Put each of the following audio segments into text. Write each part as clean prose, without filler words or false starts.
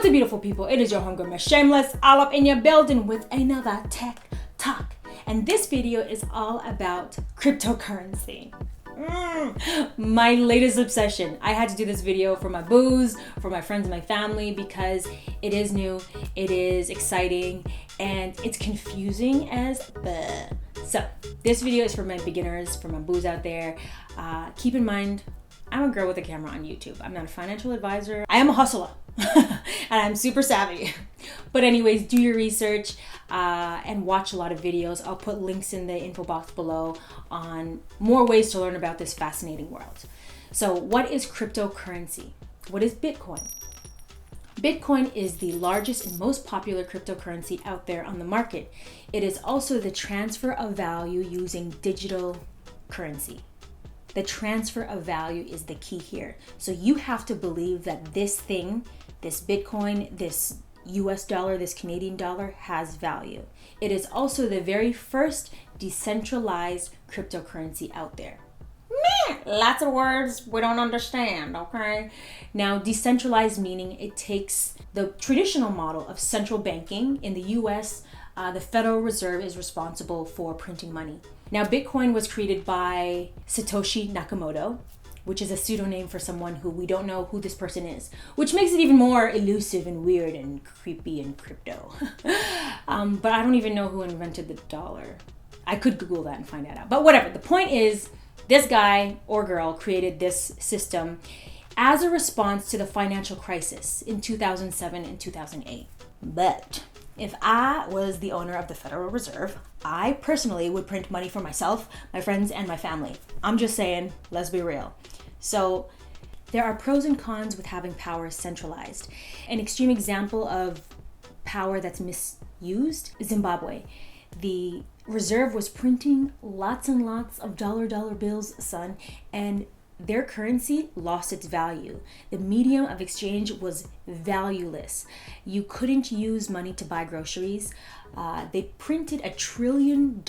up, beautiful people? It is your homegirl, Miss Shameless, all up in your building with another tech talk. And this video is all about cryptocurrency. My latest obsession. I had to do this video for my booze, for my friends and my family, because it is new, it is exciting, and it's confusing as bleh. So this video is for my beginners, for my booze out there. Keep in mind, I'm a girl with a camera on YouTube. I'm not a financial advisor. I am a hustler and I'm super savvy. But anyways, do your research and watch a lot of videos. I'll put links in the info box below on more ways to learn about this fascinating world. So what is cryptocurrency? What is Bitcoin? Bitcoin is the largest and most popular cryptocurrency out there on the market. It is also the transfer of value using digital currency. The transfer of value is the key here. So you have to believe that this thing, this Bitcoin, this US dollar, this Canadian dollar has value. It is also the very first decentralized cryptocurrency out there. Lots of words we don't understand, okay? Now, decentralized meaning it takes the traditional model of central banking. In the US, the Federal Reserve is responsible for printing money. Now, Bitcoin was created by Satoshi Nakamoto, which is a pseudonym for someone who we don't know who this person is, which makes it even more elusive and weird and creepy and crypto. But I don't even know who invented the dollar. I could Google that and find that out. But whatever, the point is, this guy or girl created this system as a response to the financial crisis in 2007 and 2008. But if I was the owner of the Federal Reserve, I personally would print money for myself, my friends, and my family. I'm just saying, let's be real. So there are pros and cons with having power centralized. An extreme example of power that's misused is Zimbabwe. The Reserve was printing lots and lots of dollar bills, son, and their currency lost its value. The medium of exchange was valueless. You couldn't use money to buy groceries. They printed $1 trillion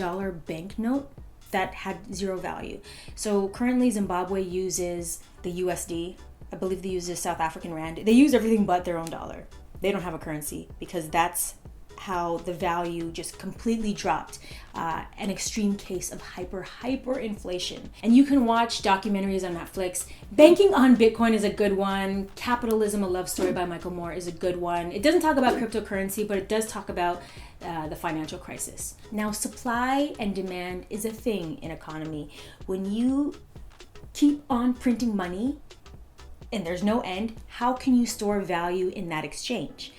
banknote that had zero value. So currently Zimbabwe uses the USD. I believe they use the South African Rand. They use everything but their own dollar. They don't have a currency because that's how the value just completely dropped. An extreme case of hyperinflation. And you can watch documentaries on Netflix. Banking on Bitcoin is a good one. Capitalism, a Love Story by Michael Moore is a good one. It doesn't talk about cryptocurrency, but it does talk about the financial crisis. Now, supply and demand is a thing in economy. When you keep on printing money and there's no end, how can you store value in that exchange?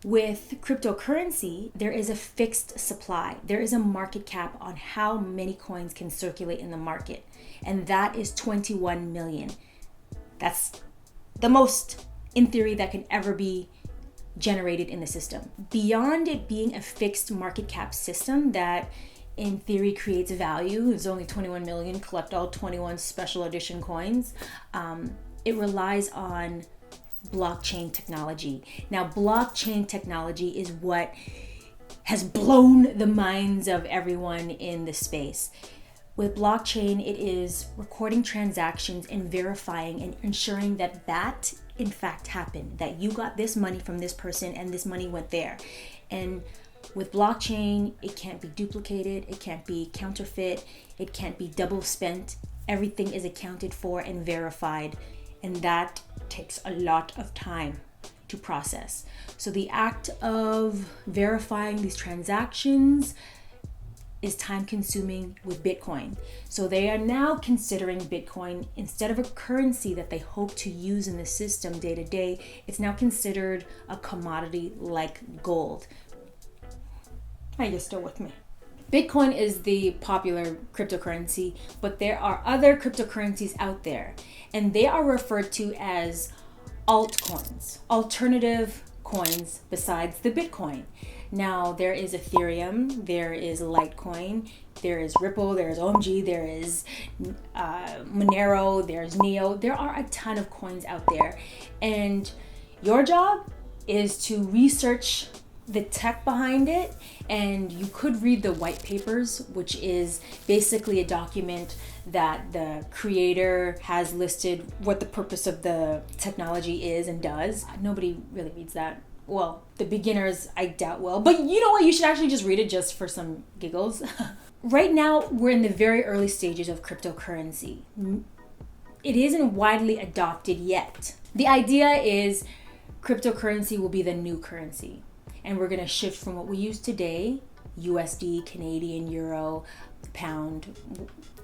With cryptocurrency, there is a fixed supply. There is a market cap on how many coins can circulate in the market, and that is 21 million. That's the most, in theory, that can ever be generated in the system. Beyond it being a fixed market cap system that in theory creates value, there's only 21 million, collect all 21 special edition coins, it relies on blockchain technology. Now, blockchain technology is what has blown the minds of everyone in the space. With blockchain, it is recording transactions and verifying and ensuring that that in fact happened, that you got this money from this person and this money went there. And with blockchain, it can't be duplicated, it can't be counterfeit, it can't be double spent. Everything is accounted for and verified, and that takes a lot of time to process. So the act of verifying these transactions is time consuming with Bitcoin. So they are now considering Bitcoin, instead of a currency that they hope to use in the system day to day, it's now considered a commodity like gold. Are you still with me? Bitcoin is the popular cryptocurrency, but there are other cryptocurrencies out there, and they are referred to as altcoins, alternative coins besides the Bitcoin. Now, there is Ethereum, there is Litecoin, there is Ripple, there is OMG, there is Monero, there's Neo. There are a ton of coins out there, and your job is to research the tech behind it, and you could read the white papers, which is basically a document that the creator has listed what the purpose of the technology is and does. Nobody really reads that. Well, the beginners, I doubt will. But you know what? You should actually just read it just for some giggles. Right now, we're in the very early stages of cryptocurrency. It isn't widely adopted yet. The idea is cryptocurrency will be the new currency. And we're going to shift from what we use today, USD, Canadian, Euro, pound,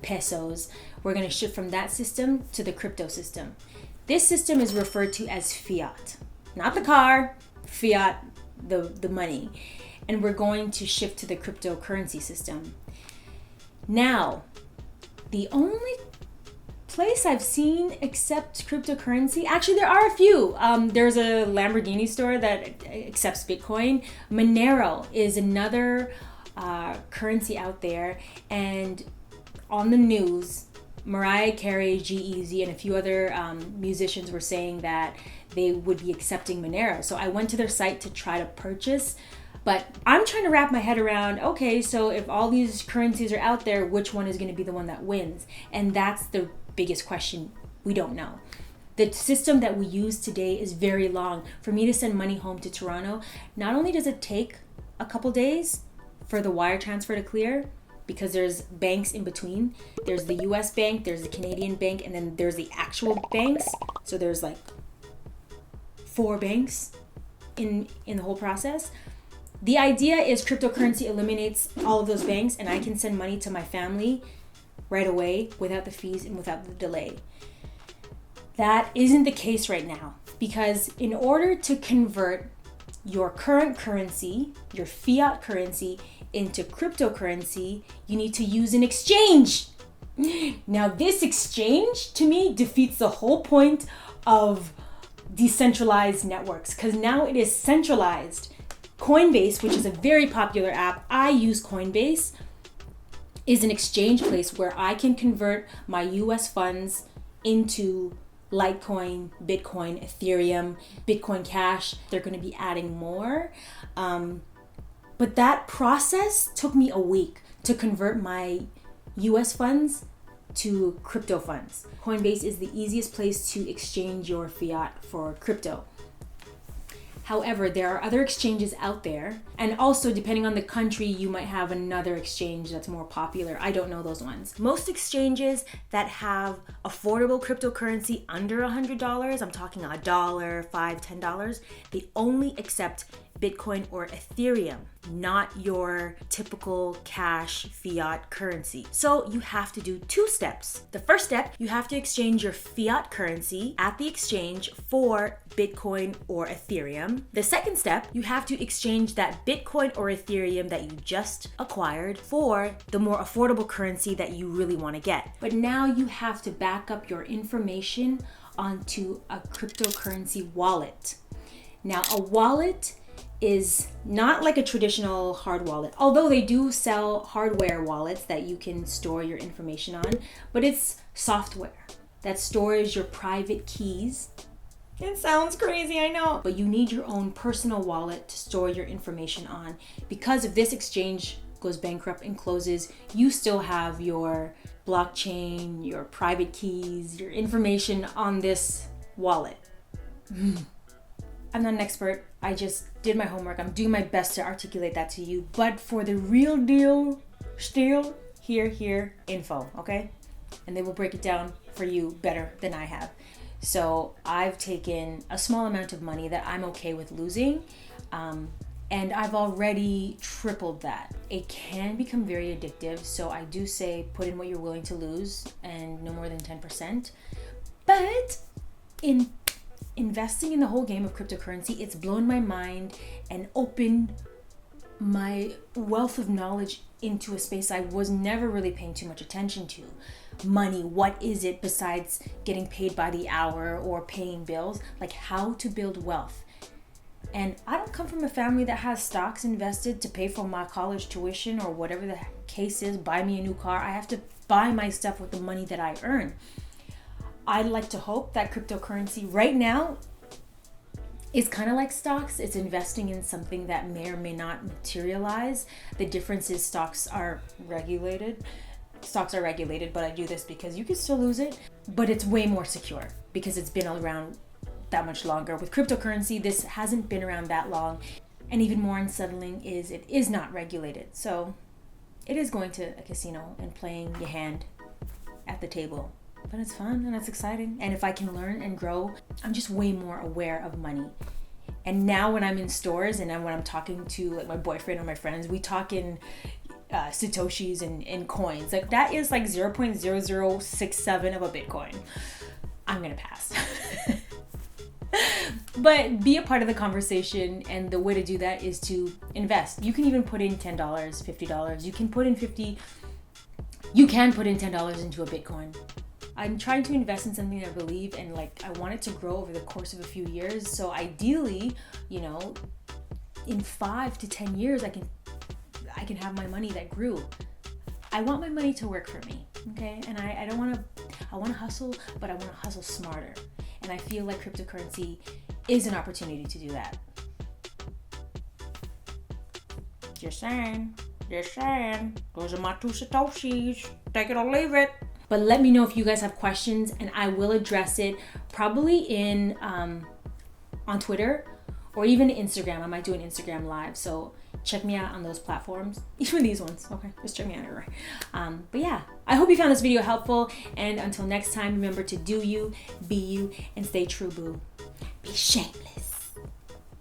pesos. We're going to shift from that system to the crypto system. This system is referred to as fiat. Not the car, fiat, the money. And we're going to shift to the cryptocurrency system. Now, the only place I've seen accept cryptocurrency, actually there are a few. There's a Lamborghini store that accepts Bitcoin. Monero is another currency out there, and on the news, Mariah Carey, G-Eazy, and a few other musicians were saying that they would be accepting Monero. So I went to their site to try to purchase, but I'm trying to wrap my head around, okay, so if all these currencies are out there, which one is going to be the one that wins? And that's the biggest question. We don't know. The system that we use today is very long. For me to send money home to Toronto, not only does it take a couple days for the wire transfer to clear, because there's banks in between. There's the US bank, there's the Canadian bank, and then there's the actual banks. So there's like 4 banks in the whole process. The idea is cryptocurrency eliminates all of those banks, and I can send money to my family right away without the fees and without the delay. That isn't the case right now, because in order to convert your current currency, your fiat currency, into cryptocurrency, you need to use an exchange. Now, this exchange, to me, defeats the whole point of decentralized networks, because now it is centralized. Coinbase, which is a very popular app, I use Coinbase, is an exchange place where I can convert my US funds into Litecoin, Bitcoin, Ethereum, Bitcoin Cash. They're going to be adding more. But that process took me a week to convert my US funds to crypto funds. Coinbase is the easiest place to exchange your fiat for crypto. However, there are other exchanges out there, and also depending on the country, you might have another exchange that's more popular. I don't know those ones. Most exchanges that have affordable cryptocurrency under $100, I'm talking $1, $5, $10, they only accept Bitcoin or Ethereum, not your typical cash fiat currency. So you have to do 2 steps. The first step, you have to exchange your fiat currency at the exchange for Bitcoin or Ethereum. The second step, you have to exchange that Bitcoin or Ethereum that you just acquired for the more affordable currency that you really want to get. But now you have to back up your information onto a cryptocurrency wallet. Now, a wallet is not like a traditional hard wallet, although they do sell hardware wallets that you can store your information on, but it's software that stores your private keys. It sounds crazy, I know, but you need your own personal wallet to store your information on, because if this exchange goes bankrupt and closes, you still have your blockchain, your private keys, your information on this wallet. I'm not an expert. I just did my homework. I'm doing my best to articulate that to you. But for the real deal, still here info, okay? And they will break it down for you better than I have. So I've taken a small amount of money that I'm okay with losing, and I've already tripled that. It can become very addictive, so I do say put in what you're willing to lose and no more than 10%. But in investing in the whole game of cryptocurrency, it's blown my mind and opened my wealth of knowledge into a space I was never really paying too much attention to. Money, what is it besides getting paid by the hour or paying bills? Like how to build wealth. And I don't come from a family that has stocks invested to pay for my college tuition or whatever the case is, buy me a new car. I have to buy my stuff with the money that I earn. I'd like to hope that cryptocurrency right now is kind of like stocks. It's investing in something that may or may not materialize. The difference is stocks are regulated stocks are regulated, but I do this because you can still lose it, but it's way more secure because it's been around that much longer. With cryptocurrency, this hasn't been around that long. And even more unsettling is it is not regulated. So it is going to a casino and playing your hand at the table. But it's fun and it's exciting. And if I can learn and grow, I'm just way more aware of money. And now when I'm in stores and when I'm talking to like my boyfriend or my friends, we talk in Satoshis and coins. Like that is like 0.0067 of a Bitcoin. I'm gonna pass. But be a part of the conversation, and the way to do that is to invest. You can even put in $10, $50. You can put in $10 into a Bitcoin. I'm trying to invest in something I believe in, like I want it to grow over the course of a few years. So ideally, in 5 to 10 years, I can have my money that grew. I want my money to work for me, okay? And I want to hustle, but I want to hustle smarter. And I feel like cryptocurrency is an opportunity to do that. Just saying. Those are my 2 Satoshis. Take it or leave it. But let me know if you guys have questions, and I will address it probably in on Twitter or even Instagram. I might do an Instagram live. So check me out on those platforms, even these ones. Okay, just check me out everywhere. But yeah, I hope you found this video helpful. And until next time, remember to do you, be you, and stay true, boo. Be shameless.